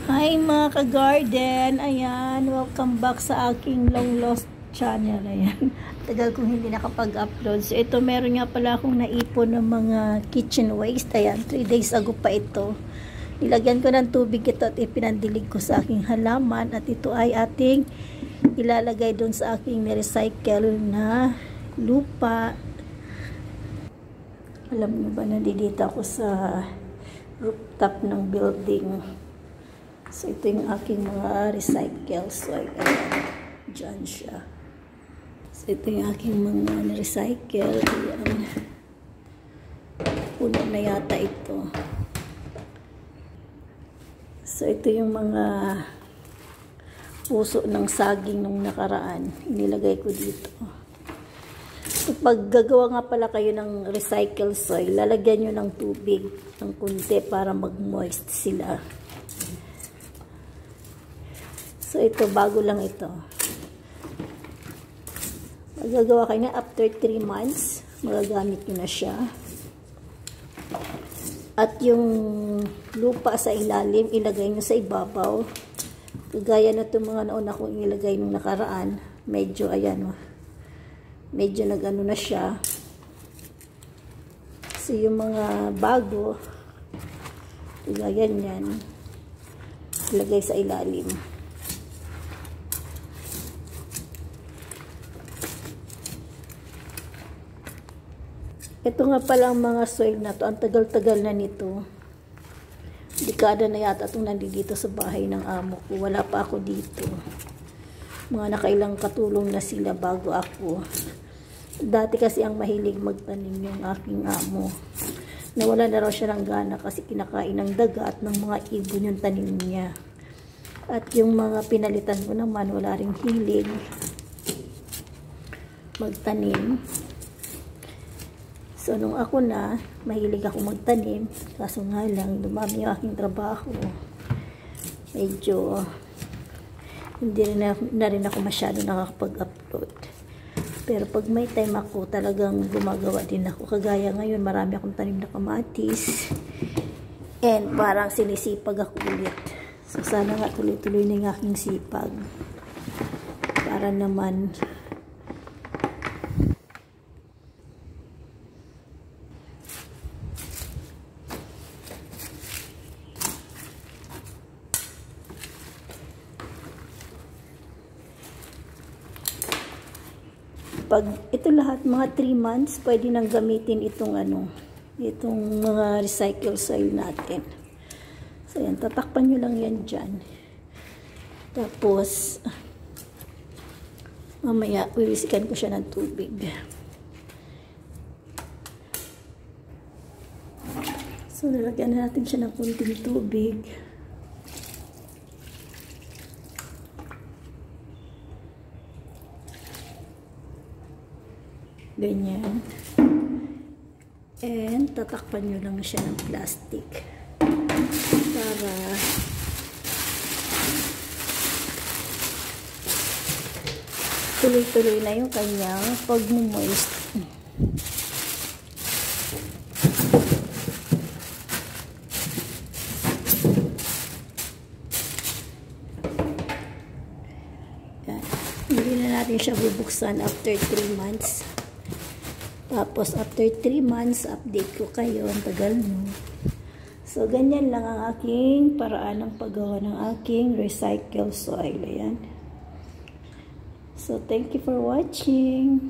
Hi mga ka-garden, ayan, welcome back sa aking long lost channel, ayan. Tagal kong hindi nakapag-upload. So ito, meron nga pala akong naipon ng mga kitchen waste, ayan, 3 days ago pa ito. Nilagyan ko ng tubig ito at ipinandilig ko sa aking halaman at ito ay ating ilalagay doon sa aking recycle na lupa. Alam niyo ba, nandito ako sa rooftop ng building. So, ito yung aking mga recycle. So, ayan, dyan siya. So, ito yung aking mga recycle. Ayan. Puno na yata ito. So, ito yung mga puso ng saging nung nakaraan. Inilagay ko dito. So, pag gagawa nga pala kayo ng recycle soil, lalagyan nyo ng tubig ng kunti para mag-moist sila. So, ito, bago lang ito. Magagawa kayo na after 3 months, magagamit nyo na siya. At yung lupa sa ilalim, ilagay nyo sa ibabaw. Kagaya na itong mga nauna kong ilagay nung nakaraan, medyo, ayan, medyo nag-ano na siya. So, yung mga bago, kagaya yan, ilagay sa ilalim. Ito nga palang mga soil na to, ang tagal-tagal na nito. Dekada na yata itong nandito sa bahay ng amo ko. Wala pa ako dito. Mga nakailang katulong na sila bago ako. Dati kasi ang mahilig magtanim yung aking amo. Nawala na raw siya ng gana kasi kinakain ng daga at ng mga ibon yung tanim niya. At yung mga pinalitan ko naman, wala ring hilig magtanim. So, nung ako na, mahilig ako magtanim. Kaso nga lang, dumami yung aking trabaho. Medyo, hindi na rin ako masyado nakakapag-upload. Pero pag may time ako, talagang gumagawa din ako. Kagaya ngayon, marami akong tanim na kamatis. And parang sinisipag ako ulit. So, sana nga tuloy-tuloy na yung aking sipag. Para naman pag ito lahat mga 3 months pwede nang gamitin itong itong mga recycle soil natin. So yan, tatakpan nyo lang yan dyan. Tapos mamaya uwisikan ko siya ng tubig. So nilagyan na natin siya ng kunting tubig. Ganyan. And tatakpan nyo lang siya ng plastic para tuloy-tuloy na yung kanyang pag-moist. Hindi na natin siya bubuksan after 3 months. Tapos, after 3 months, update ko kayo. Ang tagal mo. So, ganyan lang ang aking paraan ng paggawa ng aking recycle soil. Ayan. So, thank you for watching.